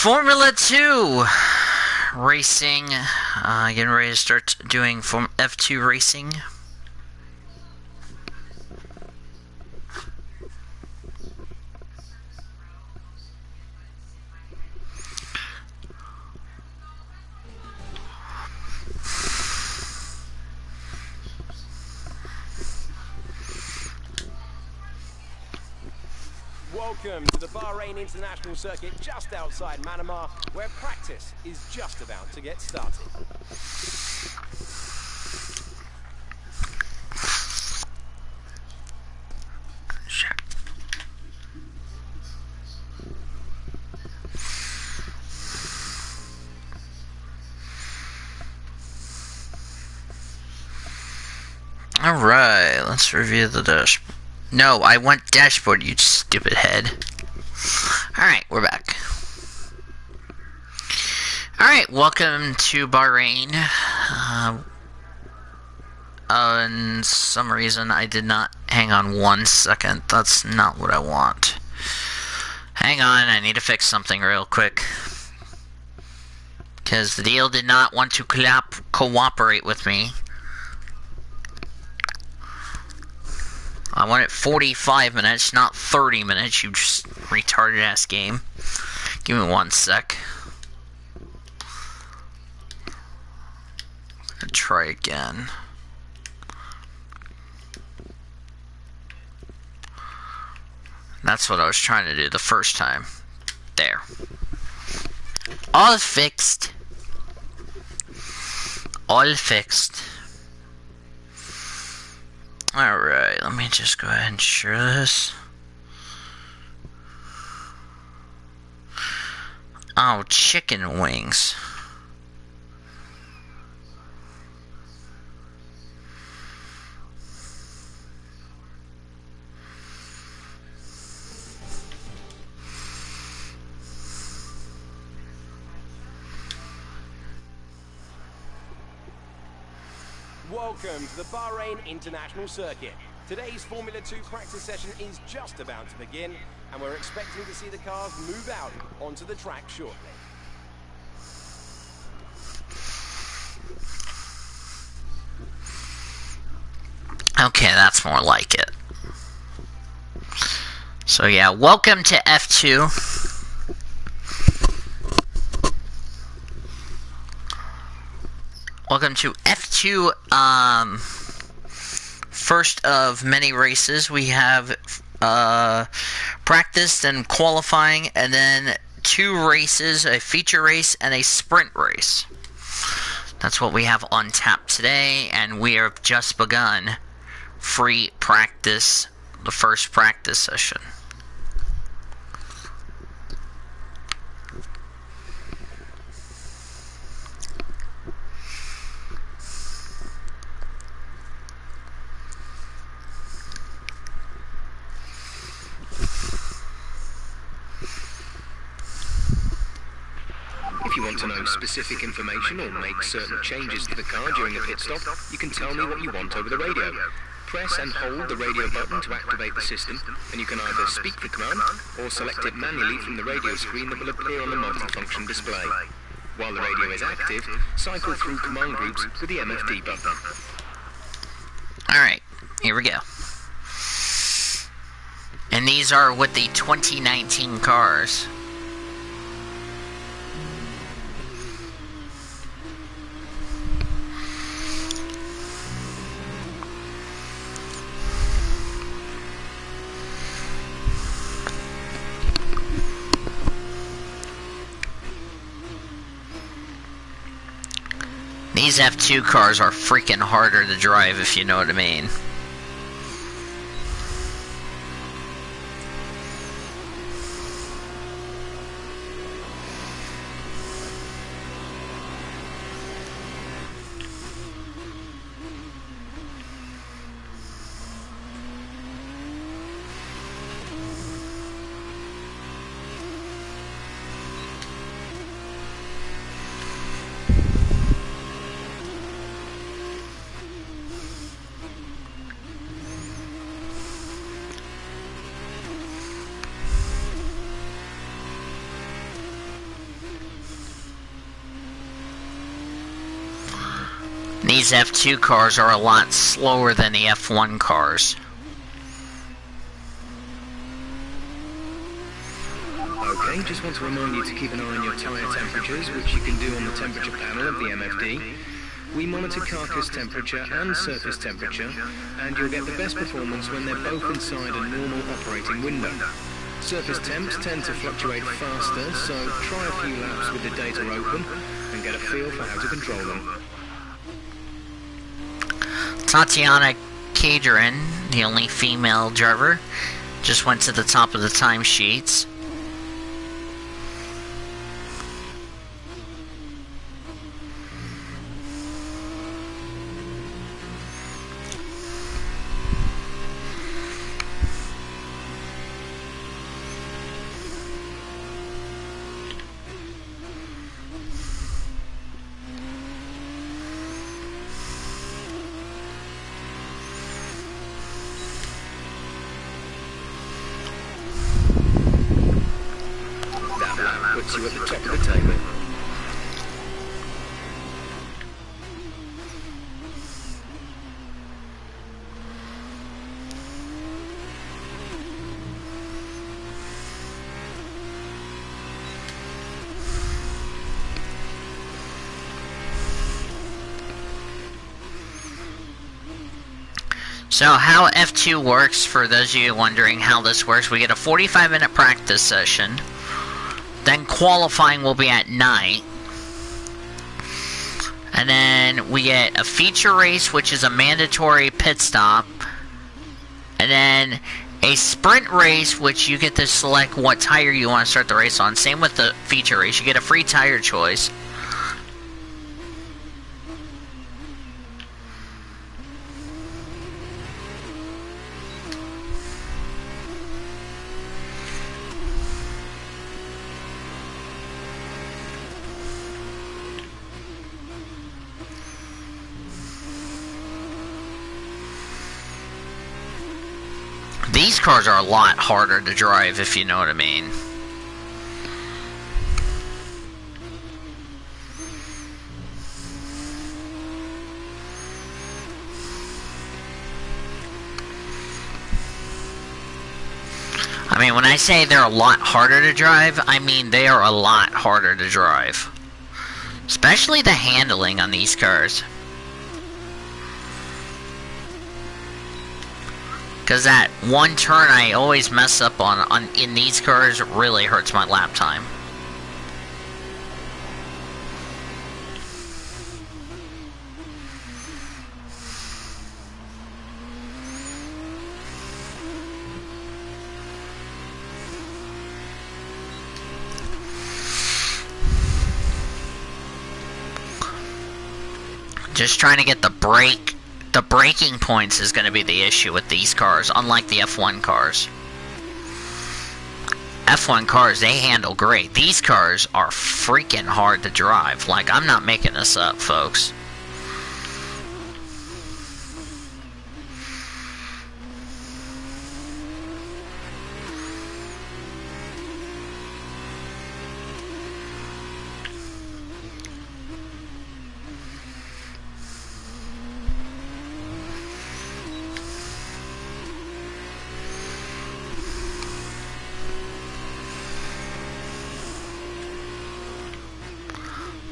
Formula 2 racing. Getting ready to start doing F2 racing. Welcome to the Bahrain International Circuit just outside Manama, where practice is just about to get started. Alright, let's review the dashboard. No, I want dashboard, you stupid head. Alright, we're back. Alright, welcome to Bahrain. In some reason, I did not hang on 1 second. That's not what I want. Hang on, I need to fix something real quick. Because the deal did not want to cooperate with me. I want it 45 minutes, not 30 minutes, you just retarded ass game. Give me 1 sec. I'll try again. That's what I was trying to do the first time. There. All fixed. All fixed. Alright, let me just go ahead and share this. Oh, chicken wings. Welcome to the Bahrain International Circuit. Today's Formula 2 practice session is just about to begin, and we're expecting to see the cars move out onto the track shortly. Okay, that's more like it. So yeah, welcome to F2. Welcome to F2, first of many races. We have practice, then qualifying, and then 2 races, a feature race and a sprint race. That's what we have on tap today, and we have just begun free practice, the first practice session. If you want to know specific information or make certain changes to the car during a pit stop, you can tell me what you want over the radio. Press and hold the radio button to activate the system, and you can either speak the command or select it manually from the radio screen that will appear on the multifunction display. While the radio is active, cycle through command groups with the MFD button. Alright, here we go. And these are with the 2019 cars. These F2 cars are freaking harder to drive, if you know what I mean. These F2 cars are a lot slower than the F1 cars. Okay, just want to remind you to keep an eye on your tyre temperatures, which you can do on the temperature panel of the MFD. We monitor carcass temperature and surface temperature, and you'll get the best performance when they're both inside a normal operating window. Surface temps tend to fluctuate faster, so try a few laps with the data open and get a feel for how to control them. Tatiana Cadrin, the only female driver, just went to the top of the timesheets. Puts you at the top of the table. So how F2 works, for those of you wondering how this works, we get a 45-minute practice session. Then qualifying will be at night. And then we get a feature race, which is a mandatory pit stop. And then a sprint race, which you get to select what tire you want to start the race on. Same with the feature race. You get a free tire choice. These cars are a lot harder to drive, if you know what I mean. I mean, when I say they're a lot harder to drive, I mean they are a lot harder to drive. Especially the handling on these cars. Because that one turn I always mess up on in these cars really hurts my lap time. Just trying to get the braking points is going to be the issue with these cars, unlike the F1 cars. F1 cars, they handle great. These cars are freaking hard to drive. Like, I'm not making this up, folks.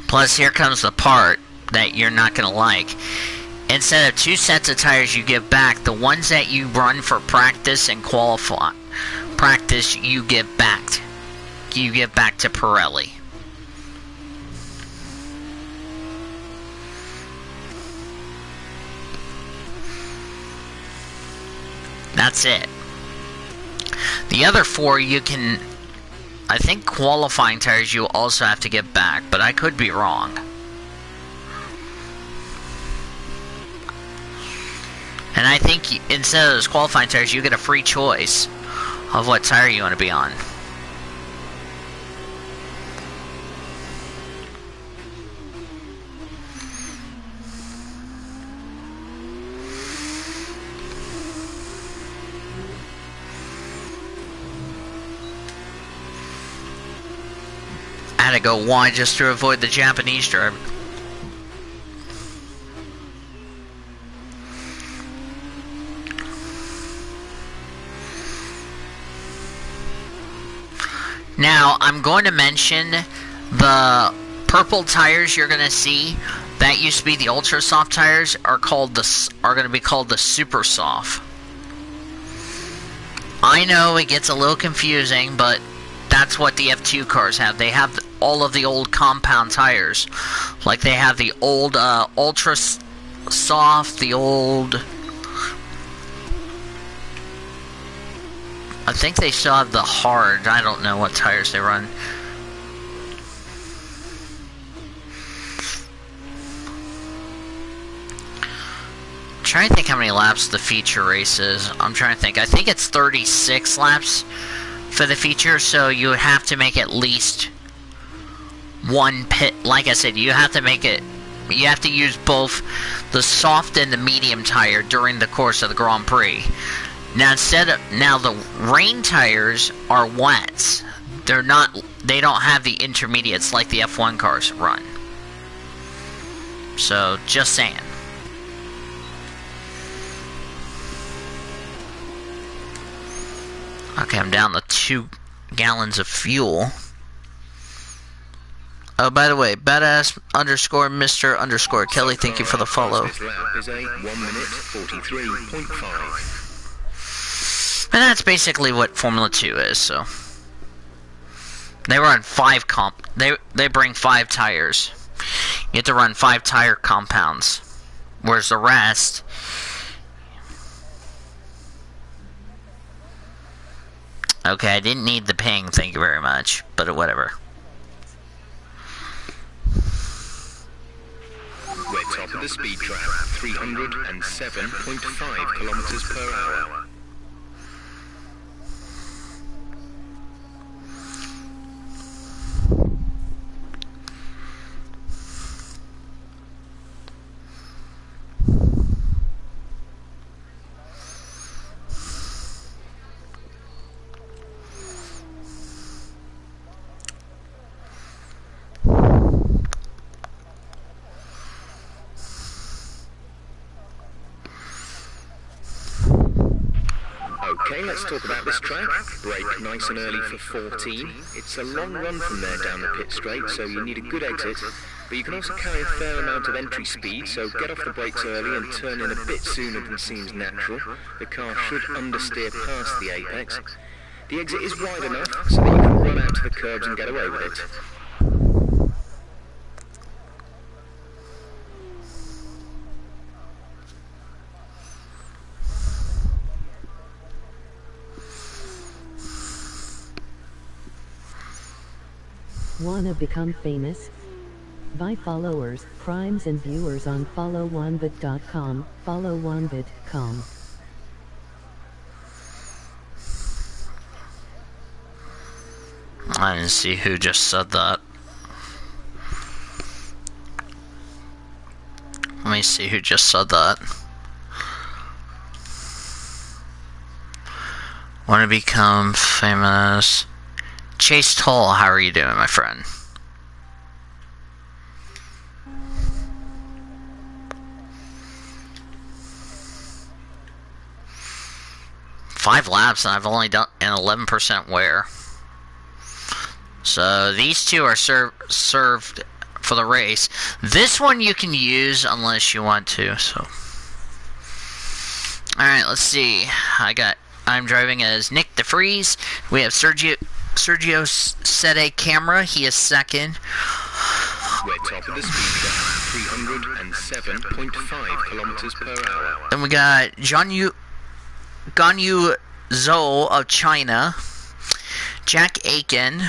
Plus, here comes the part that you're not going to like. Instead of 2 sets of tires you give back, the ones that you run for practice and qualify, you give back. You give back to Pirelli. That's it. The other 4 you can... I think qualifying tires you also have to get back, but I could be wrong. And I think instead of those qualifying tires, you get a free choice of what tire you want to be on. I had to go wide just to avoid the Japanese driver. Now, I'm going to mention the purple tires you're going to see. That used to be the ultra soft tires are going to be called the super soft. I know it gets a little confusing, but that's what the F2 cars have. They have all of the old compound tires. Like they have the old ultra soft, the old... I think they still have the hard. I don't know what tires they run. I'm trying to think how many laps the feature race is. I'm trying to think. I think it's 36 laps for the feature, so you have to make at least one pit. Like I said, you have to make it. You have to use both the soft and the medium tire during the course of the Grand Prix. Now the rain tires are wets. They're not. They don't have the intermediates like the F1 cars run. So just saying. Okay, I'm down to 2 gallons of fuel. Oh, by the way, badass underscore Mr. underscore Kelly, thank you for the follow. This lap is a 1 minute 43.5. And that's basically what Formula 2 is, so. They run 5 they bring 5 tires. You have to run 5 tire compounds. Whereas the rest... Okay, I didn't need the ping, thank you very much. But whatever. We're top of the speed trap, 307.5 kilometers per hour. Okay, let's talk about this track. Brake nice and early for 14. It's a long run from there down the pit straight, so you need a good exit. But you can also carry a fair amount of entry speed, so get off the brakes early and turn in a bit sooner than seems natural. The car should understeer past the apex. The exit is wide enough so that you can run out to the curbs and get away with it. Wanna become famous? Buy followers, primes and viewers on followwanvid.com, followwanvid.com. I didn't see who just said that. Let me see who just said that. Want to become famous? Chase Toll, how are you doing, my friend? Five laps and I've only done an 11% wear. So these two are served for the race. This one you can use unless you want to. So, all right, let's see. I'm driving as Nick DeFries. We have Sergio Sede Camera. He is second. We're top of the speed trap, 307.5 kilometers per hour. Then we got Ganyu Zhou of China, Jack Aiken,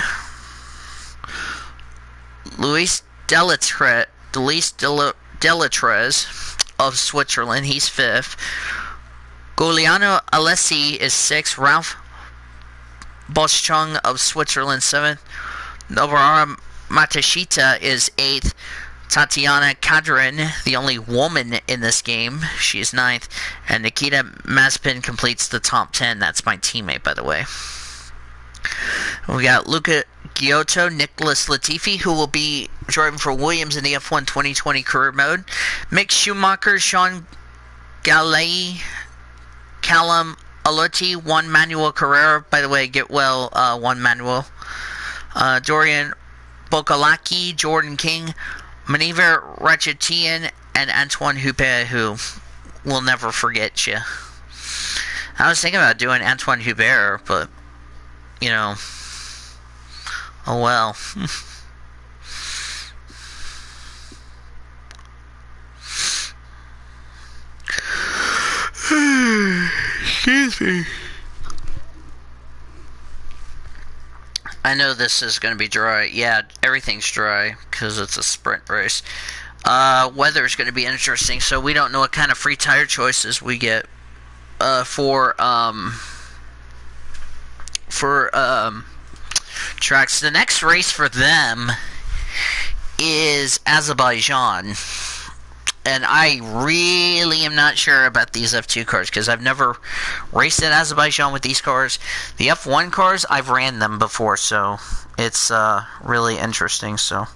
Luis Delatres of Switzerland, he's fifth. Giuliano Alessi is sixth. Ralph Boschung of Switzerland, seventh. Novara Matashita is eighth. Tatiana Kadrin, the only woman in this game, she is ninth. And Nikita Mazepin completes the top 10. That's my teammate, by the way. We got Luca Giotto, Nicholas Latifi, who will be driving for Williams in the F1 2020 career mode. Mick Schumacher, Sean Galei, Callum Alotti, Juan Manuel Carrera. By the way, get well, Juan Manuel. Dorian Bokalaki, Jordan King, Maniver Rachetian, and Antoine Hubert, who will never forget you. I was thinking about doing Antoine Hubert, but, you know, oh well. Excuse me. I know this is going to be dry. Yeah, everything's dry because it's a sprint race. Weather's going to be interesting, so we don't know what kind of free tire choices we get for tracks. The next race for them is Azerbaijan. And I really am not sure about these F2 cars because I've never raced at Azerbaijan with these cars. The F1 cars, I've ran them before, so it's really interesting. So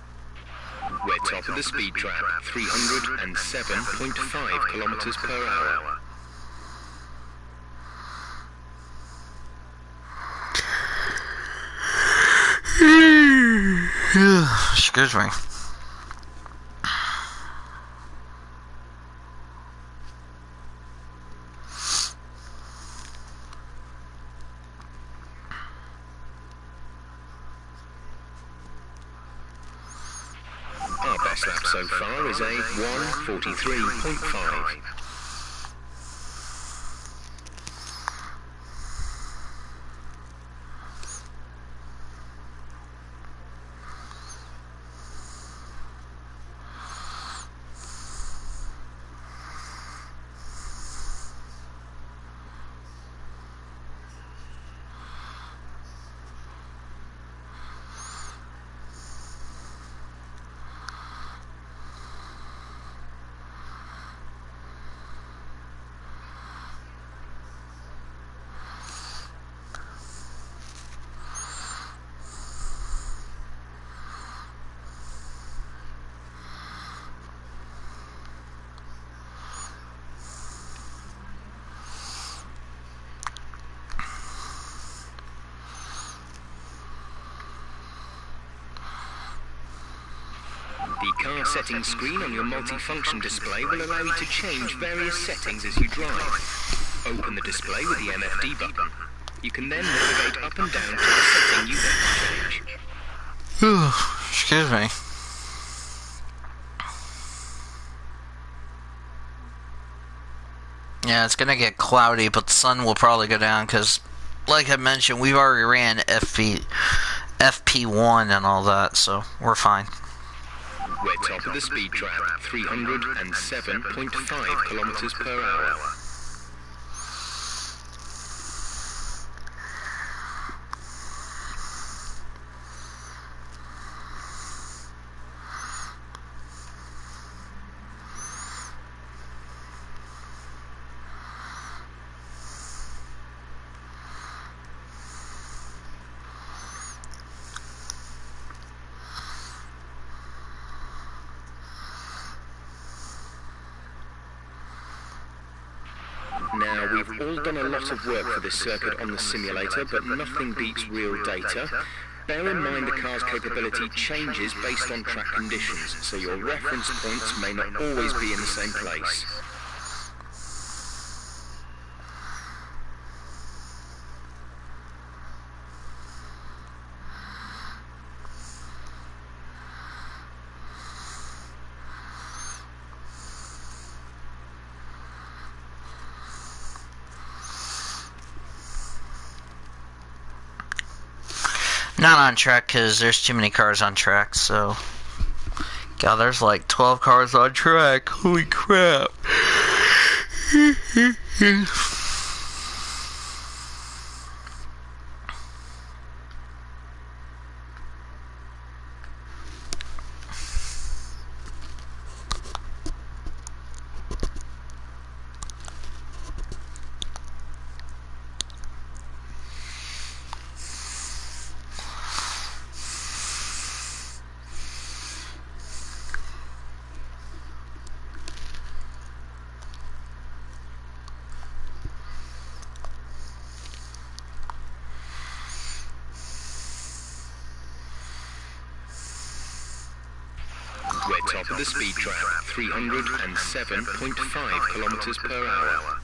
we're top of the speed trap, 307.5 kilometers per hour. Excuse me. Our best lap so far is a 1:43.5. The car settings screen on your multifunction display will allow you to change various settings as you drive. Open the display with the MFD button. You can then navigate up and down to the setting you want to change. Excuse me. Yeah, it's gonna get cloudy, but the sun will probably go down because, like I mentioned, we've already ran FP1 and all that, so we're fine. We're top of the speed trap, 307.5 kilometers per hour. Now, we've all done a lot of work for this circuit on the simulator, but nothing beats real data. Bear in mind the car's capability changes based on track conditions, so your reference points may not always be in the same place. Not on track because there's too many cars on track, so... God, there's like 12 cars on track. Holy crap. We're top of the speed trap, 307.5 kilometers per hour.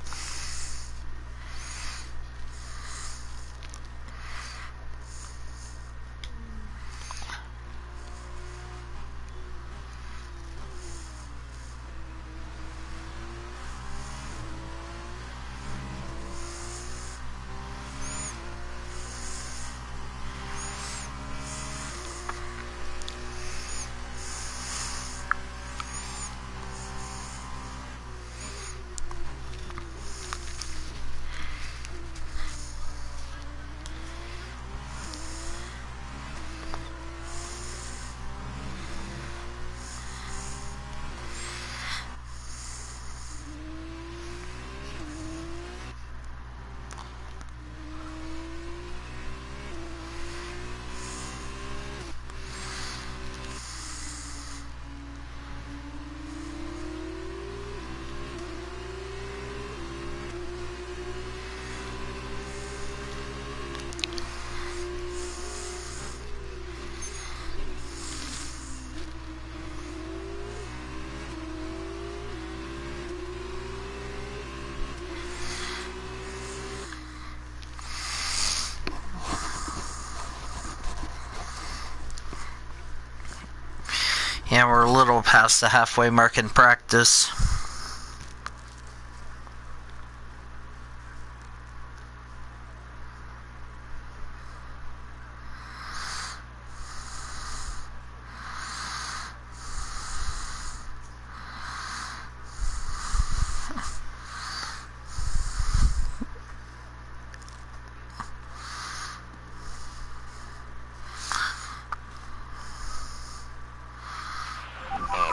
Yeah, we're a little past the halfway mark in practice.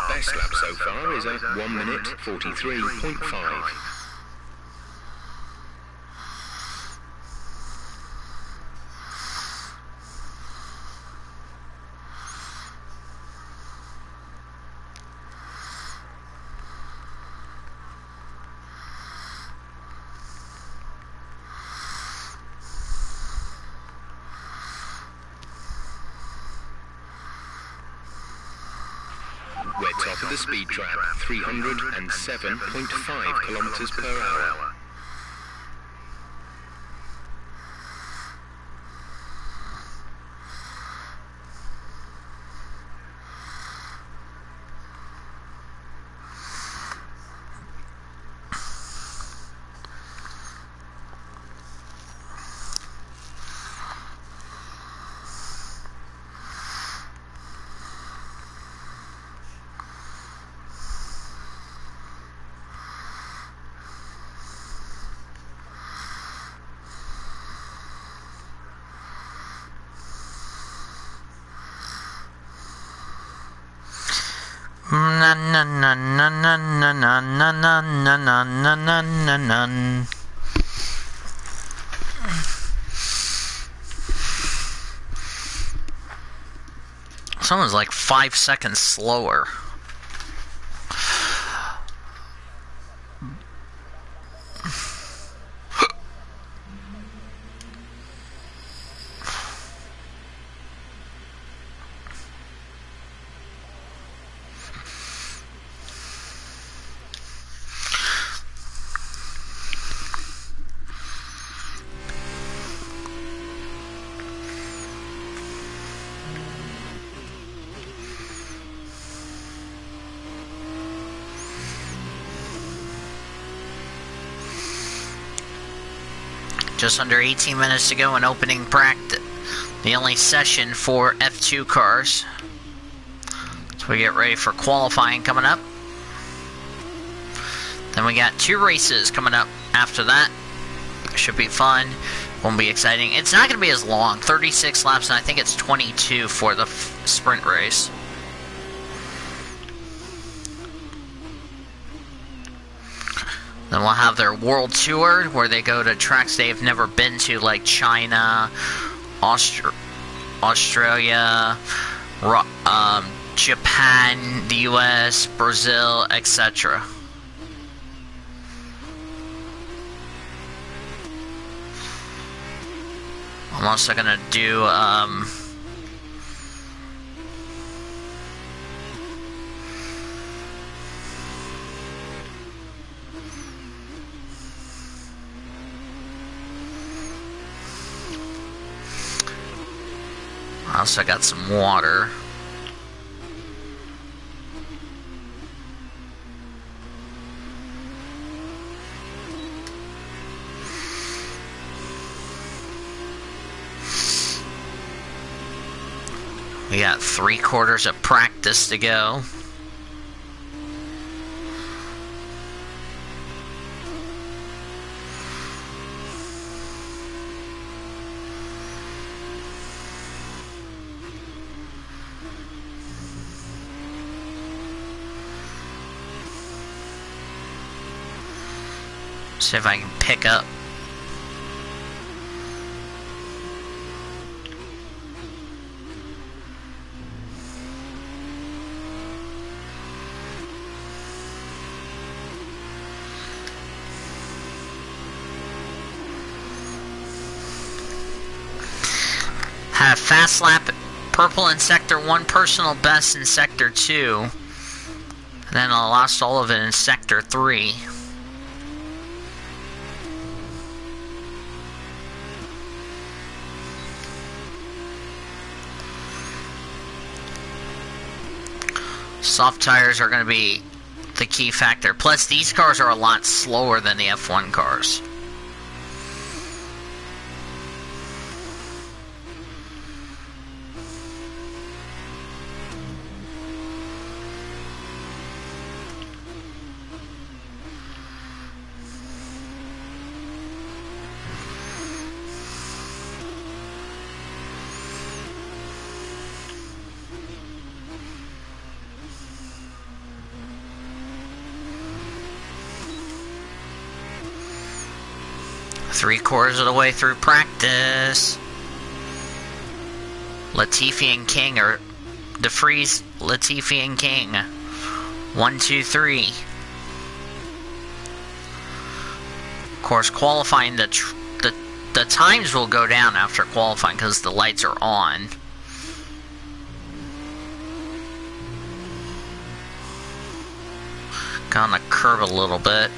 Best lap so far is at 1 minute 43.5. We're top of the speed trap, 307.5 kilometers per hour. Na na na na na na na na na na na na na na na. Someone's like 5 seconds slower. Just under 18 minutes to go in opening practice. The only session for F2 cars. So we get ready for qualifying coming up. Then we got 2 races coming up after that. Should be fun. Won't be exciting. It's not going to be as long. 36 laps, and I think it's 22 for the sprint race. Then we'll have their world tour, where they go to tracks they've never been to, like China, Australia, Japan, the US, Brazil, etc. I'm also gonna do I also got some water. We got 3/4 of practice to go. See if I can pick up. Had a fast lap, purple in Sector 1, personal best in Sector 2. And then I lost all of it in Sector 3. Soft tires are going to be the key factor. Plus, these cars are a lot slower than the F1 cars. Three-quarters of the way through practice. Latifi and King are DeFries, Latifi and King. 1, 2, 3. Of course, qualifying, the times will go down after qualifying because the lights are on. Got on the curb a little bit.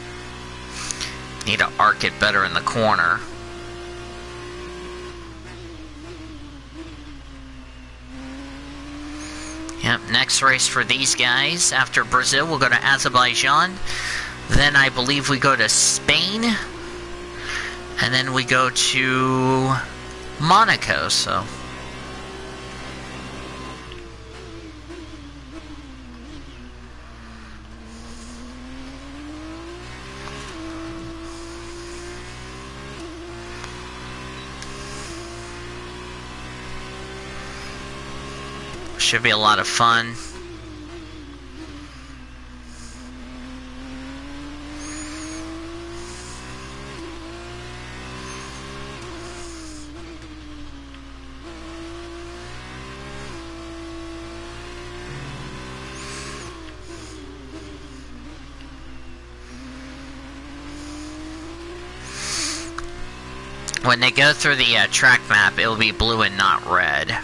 Need to arc it better in the corner. Yep, next race for these guys. After Brazil, we'll go to Azerbaijan. Then I believe we go to Spain. And then we go to Monaco, so... should be a lot of fun. When they go through the track map, it will be blue and not red.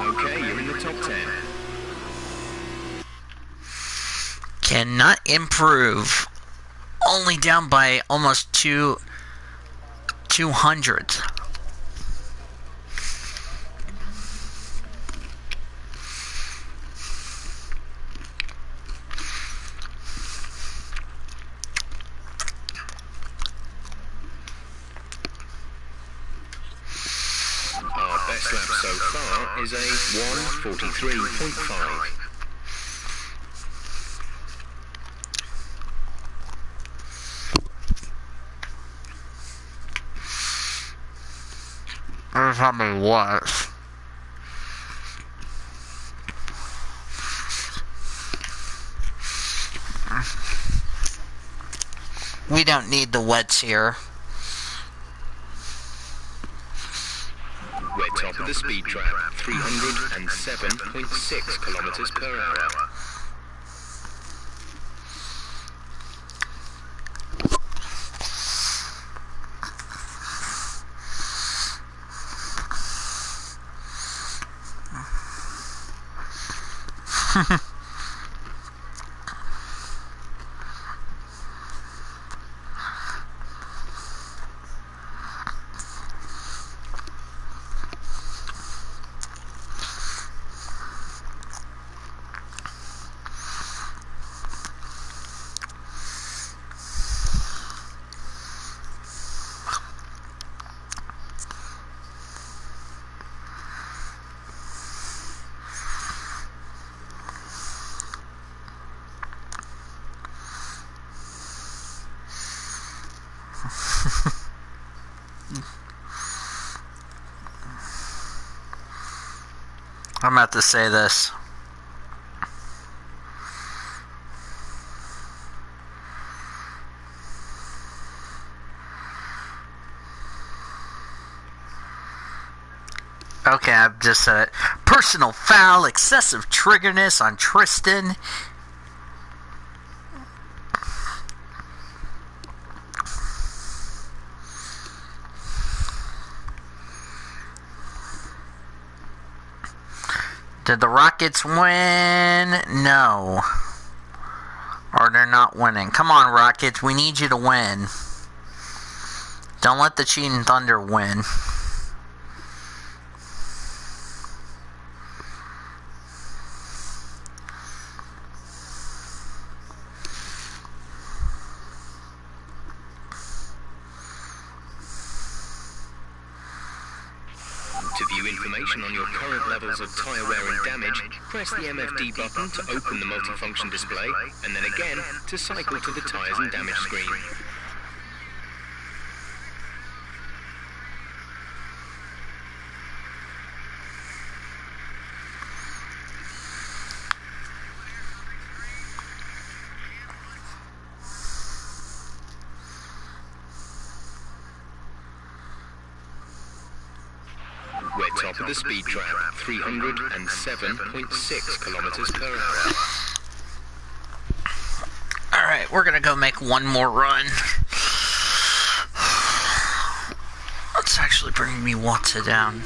Okay, you're in the top 10. Cannot improve. Only down by almost 200. Our best lap so far is a 1:43.5. Tell me what? We don't need the wets here. We're top of the speed trap, 307.6 kilometers per hour. I'm about to say this. Okay, I've just said it. Personal foul, excessive triggerness on Tristan. Did the Rockets win? No. Or they're not winning. Come on, Rockets. We need you to win. Don't let the Cheating Thunder win. To view information on your current levels of tyre wear and damage, press the MFD button to open the multifunction display, and then again to cycle to the tyres and damage screen. We're top of the speed trap, 307.6 kilometers per hour. Alright, we're gonna go make one more run. Let's actually bring me water down.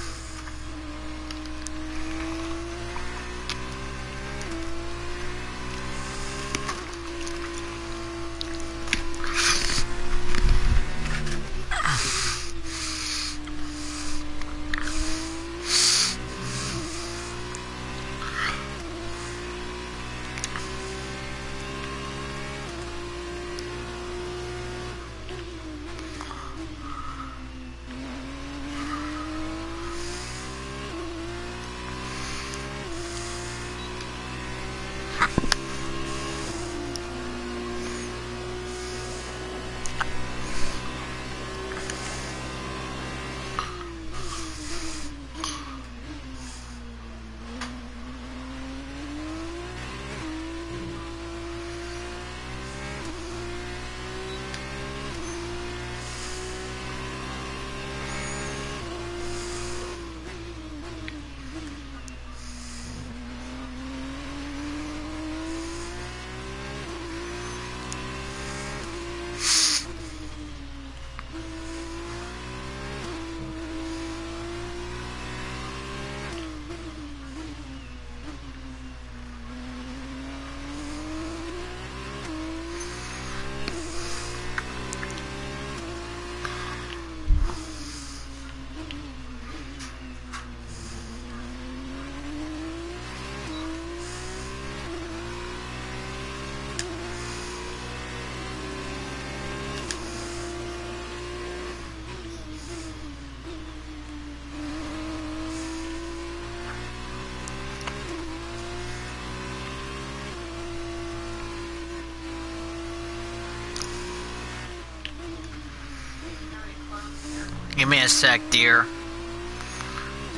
Give me a sec, dear.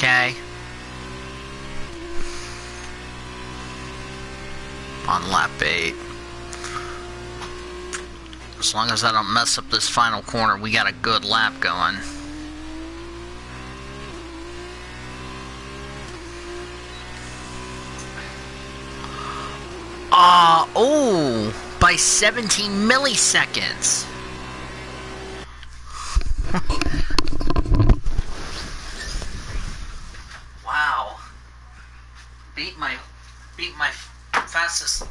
okay. On lap 8. As long as I don't mess up this final corner, we got a good lap going. Oh, by 17 milliseconds. Wow. Beat my fastest.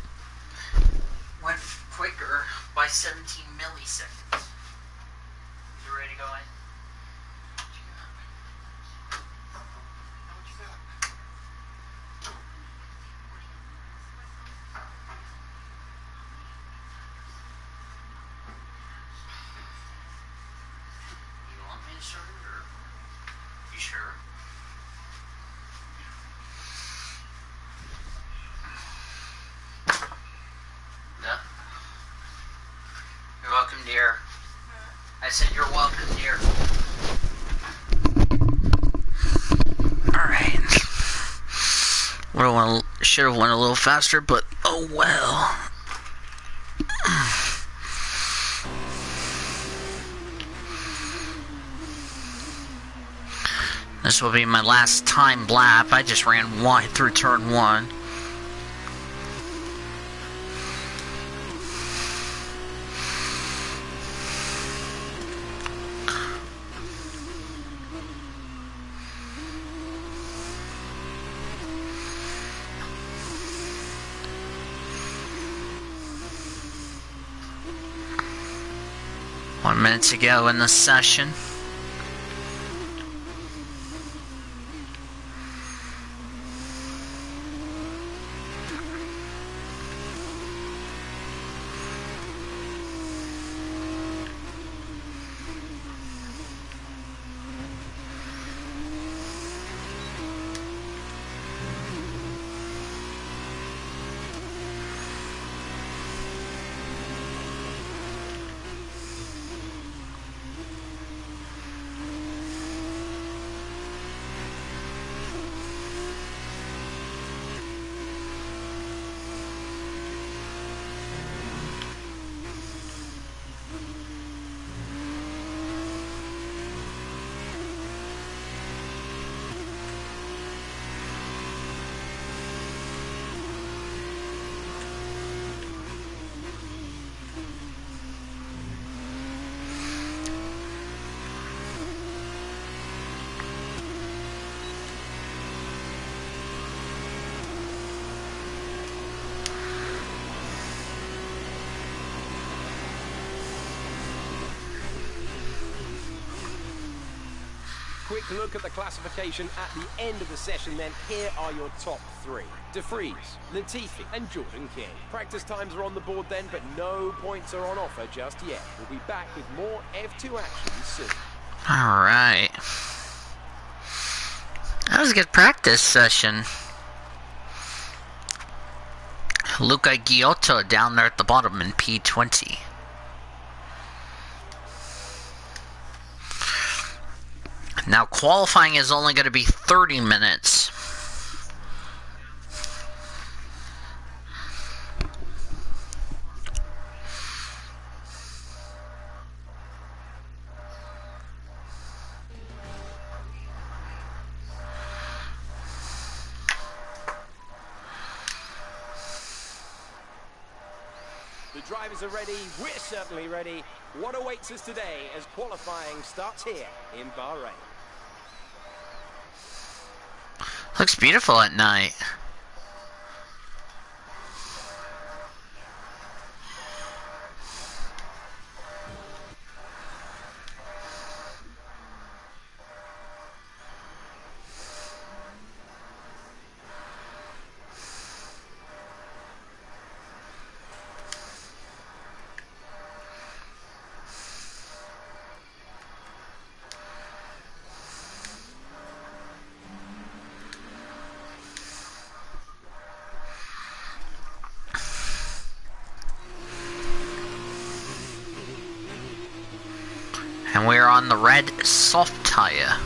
Went quicker by 17 milliseconds. You ready to go in? You want me to start it, or you sure? No. You're welcome, dear. I said you're welcome, dear. Alright. Should have went a little faster, but oh well. This will be my last timed lap. I just ran wide through turn 1. One minute to go in the session. Quick look at the classification at the end of the session then. Here are your top 3. De Vries, Latifi and Jordan King. Practice times are on the board then, but no points are on offer just yet. We'll be back with more F2 action soon. Alright. That was a good practice session. Luca Giotto down there at the bottom in P20. Now qualifying is only going to be 30 minutes. The drivers are ready, we're certainly ready. What awaits us today as qualifying starts here in Bahrain? Looks beautiful at night. And we're on the red soft tire.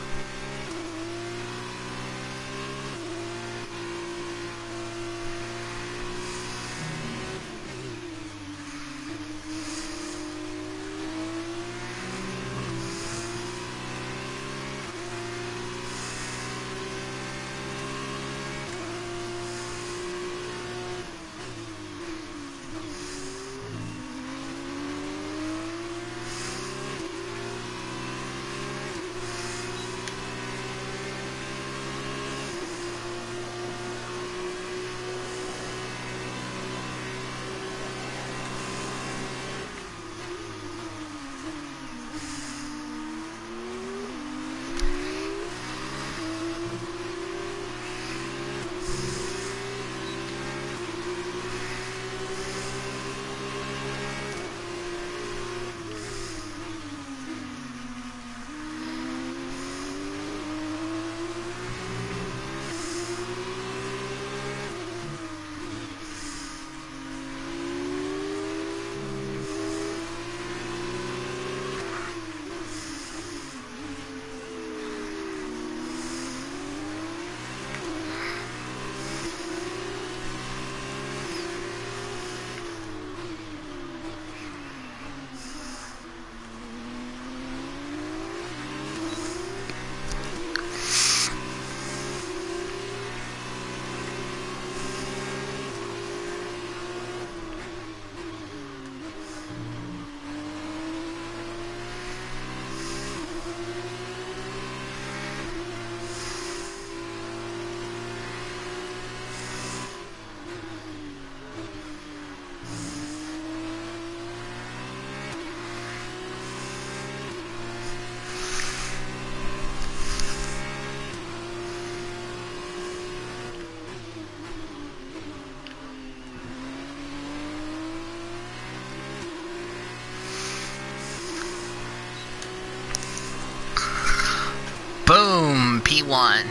P1.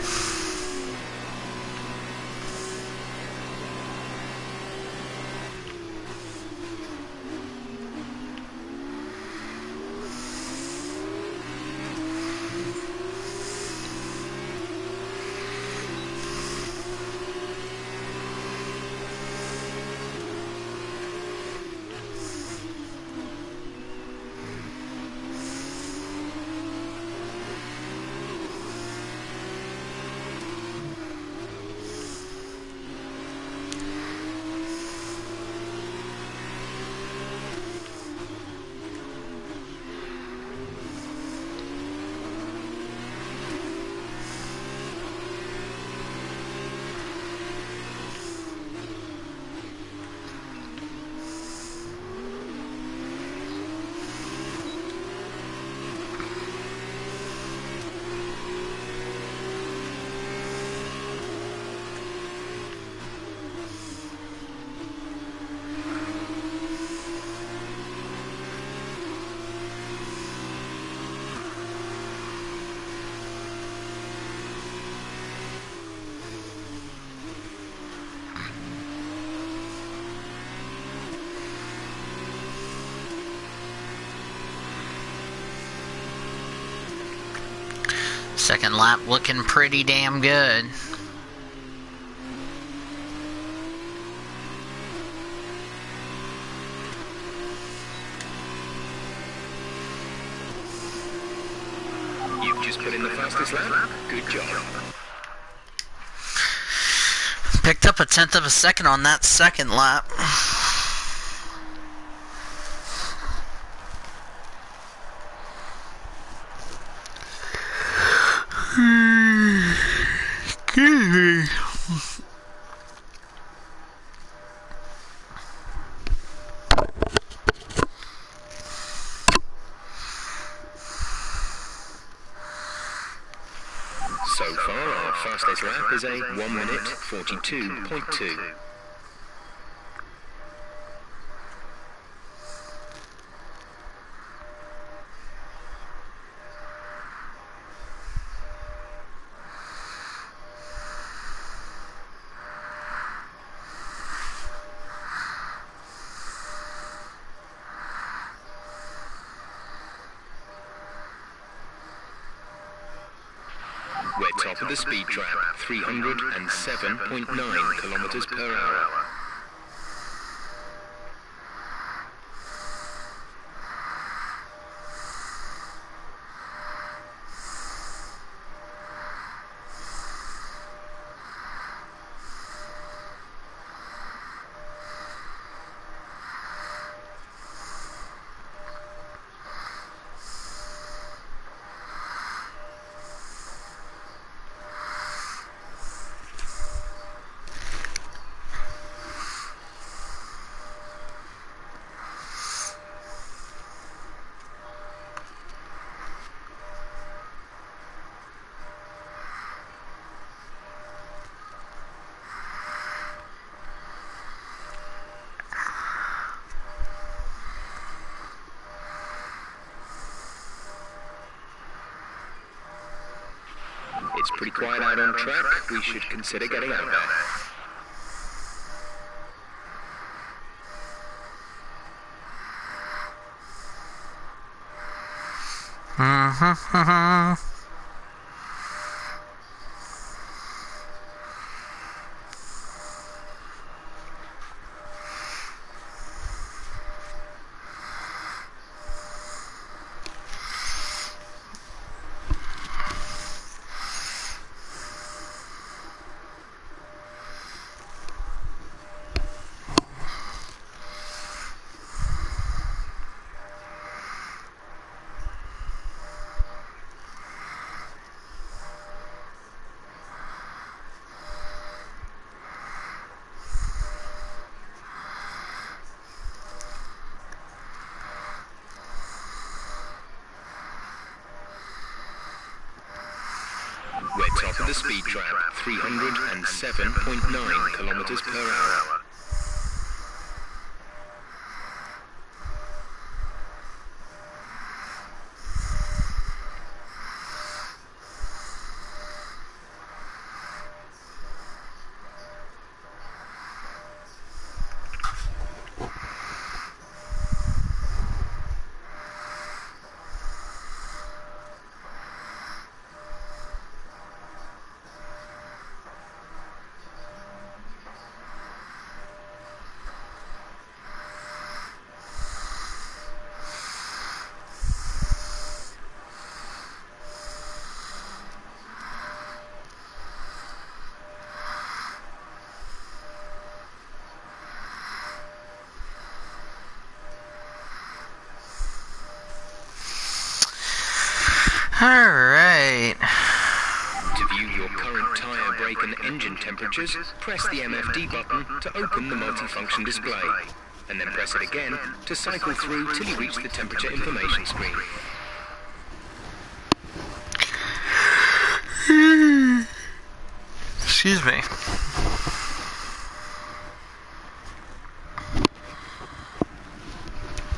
Second lap looking pretty damn good. You've just put in the fastest lap. Good job. Picked up 1/10 of a second on that second lap. So far, our fastest lap is a 1 minute 42.2. We're top of the speed trap, 307.9 kilometers per hour. It's pretty quiet out on track. We should consider getting out there. We're top of the speed trap, 307.9 kilometers per hour. Alright. To view your current tyre, brake and engine temperatures, press the MFD button to open the multifunction display, and then press it again to cycle through till you reach the temperature information screen. Excuse me. It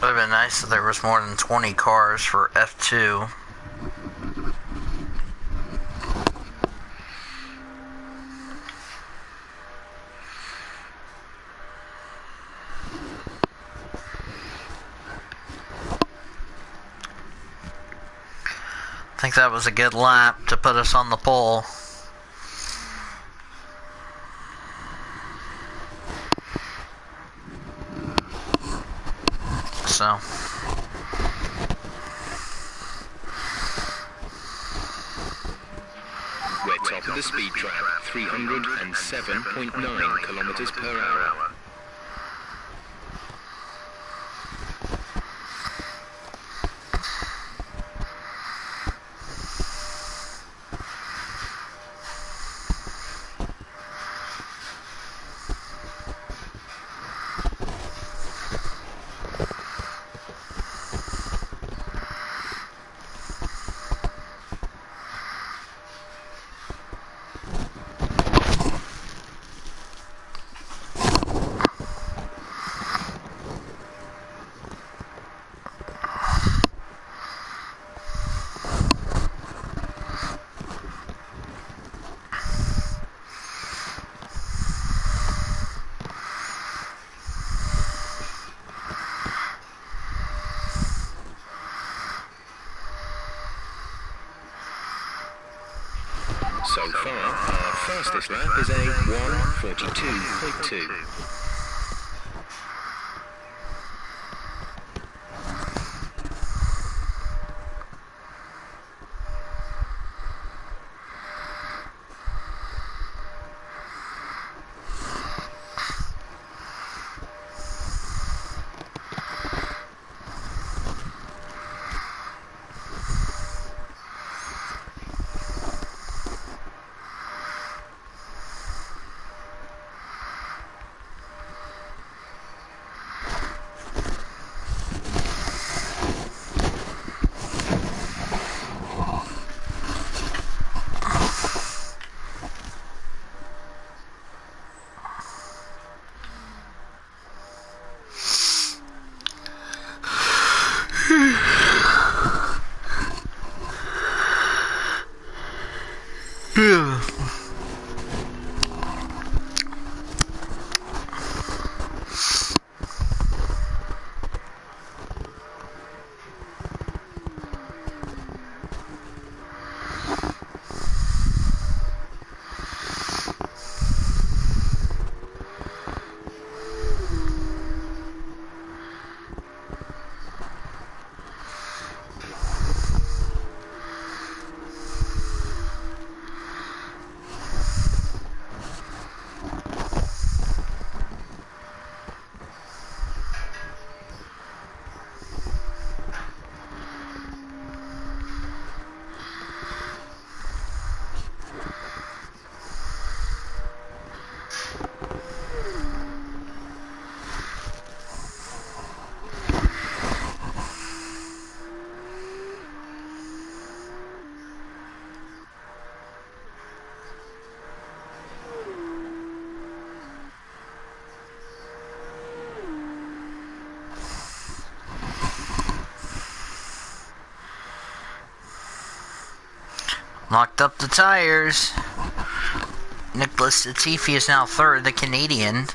would have been nice if there was more than 20 cars for F2. I think that was a good lap to put us on the pole. So. We're top of the speed trap, 307.9 kilometers per hour. So far, our fastest lap is a 1:42.2. Locked up the tires. Nicholas Latifi is now third, the Canadian.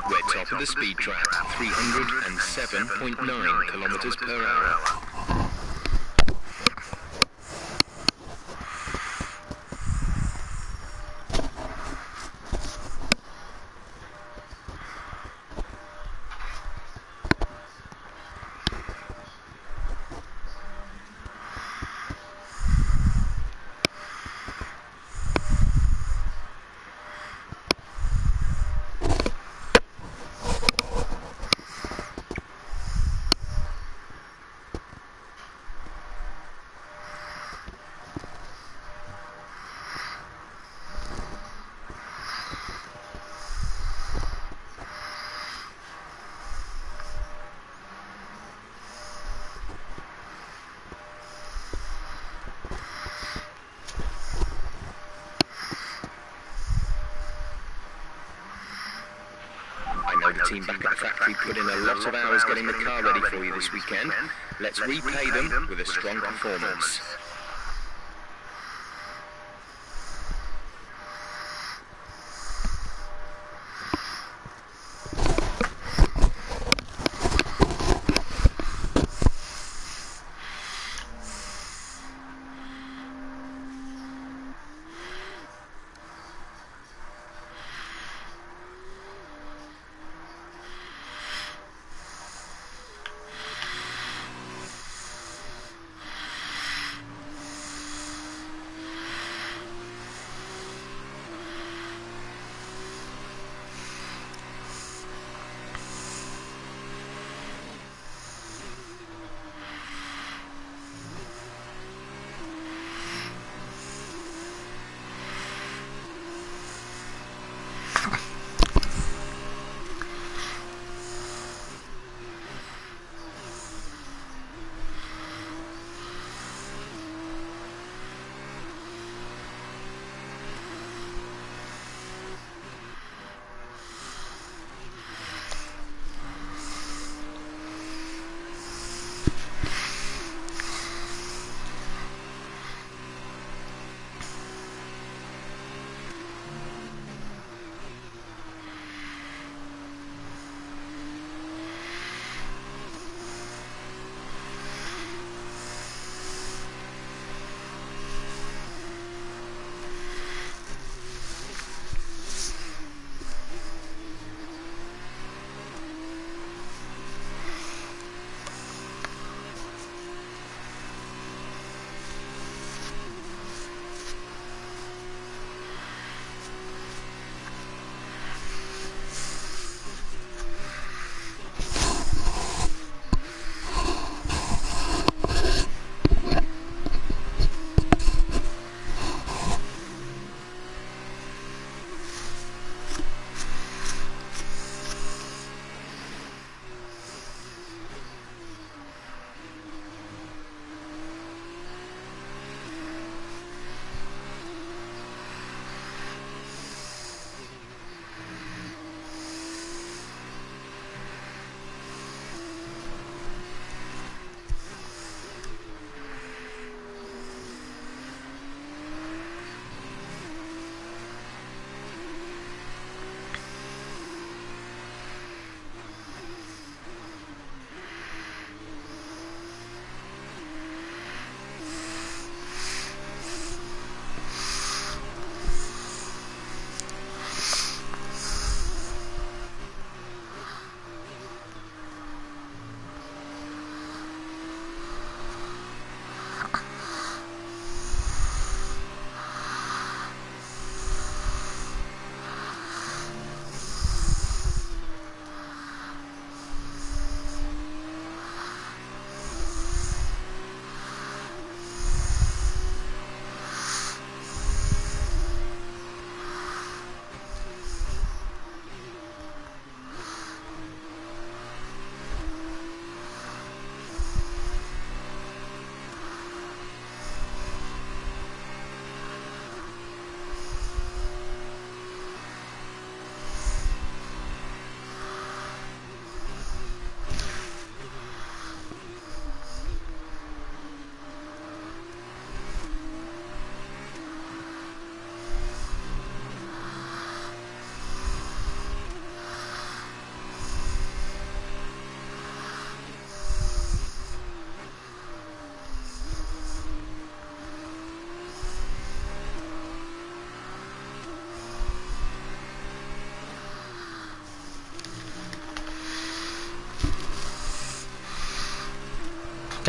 We're top of the speed trap, 307.9 kilometers per hour. know the team back at the factory put in a lot of hours getting the car ready for you this weekend. Let's repay them with a strong performance.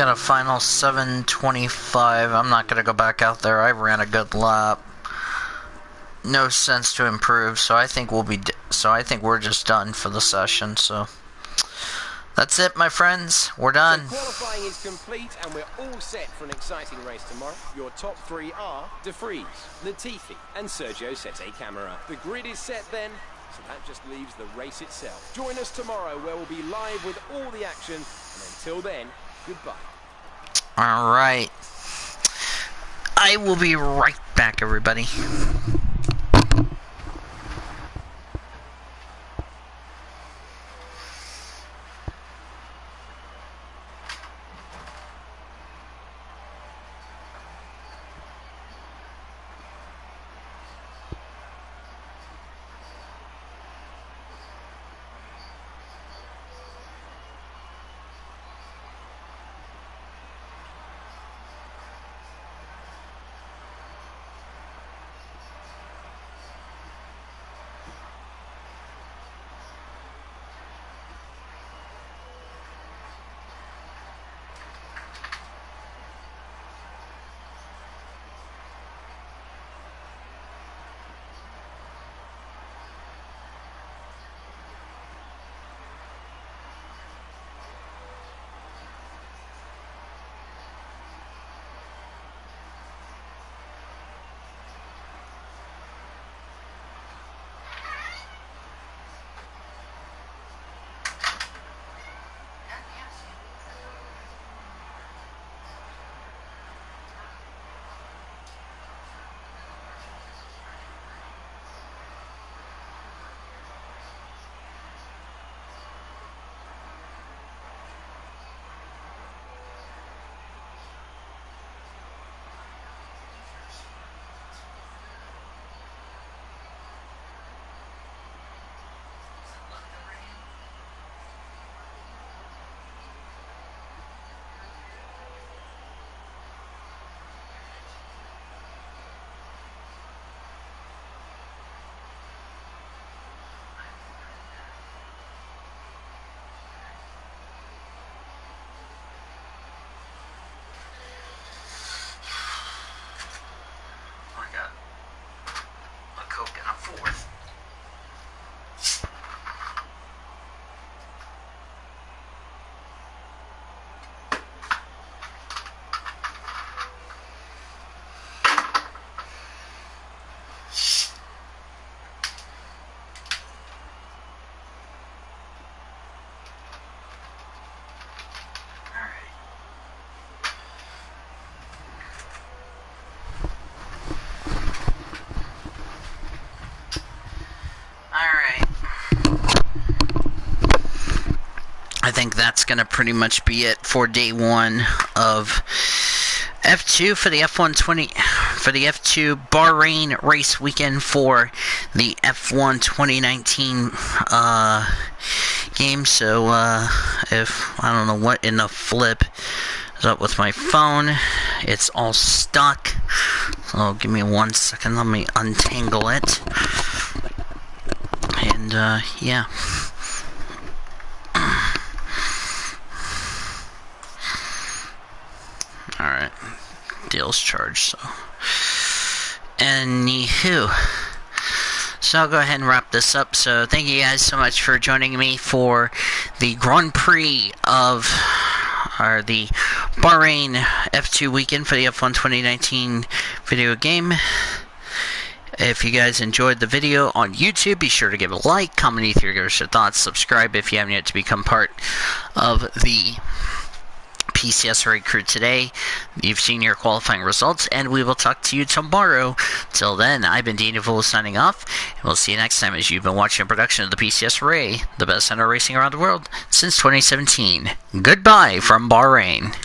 Got a final 7:25. I'm not gonna go back out there. I ran a good lap. No sense to improve, so I think I think we're just done for the session. So that's it, my friends. We're done. So qualifying is complete, and we're all set for an exciting race tomorrow. Your top three are De Vries, Latifi, and Sergio Sette Camara. The grid is set then, so that just leaves the race itself. Join us tomorrow, where we'll be live with all the action. And until then, goodbye. All right. I will be right back, everybody. I think that's going to pretty much be it for day one of F2 for the F2 Bahrain race weekend for the F1 2019 game. So if I don't know what in the flip is up with my phone, it's all stuck. So give me 1 second. Let me untangle it. And yeah. Alright. Deal's charged, so. Anywho. So I'll go ahead and wrap this up. So thank you guys so much for joining me for the Grand Prix of the Bahrain F2 weekend for the F1 2019 video game. If you guys enjoyed the video on YouTube, be sure to give a like, comment with your thoughts, subscribe if you haven't yet to become part of the PCS Raid crew today. You've seen your qualifying results, and we will talk to you tomorrow. Till then, I've been Dean Devil signing off, and we'll see you next time as you've been watching a production of the PCS Ray, the best center racing around the world since 2017. Goodbye from Bahrain.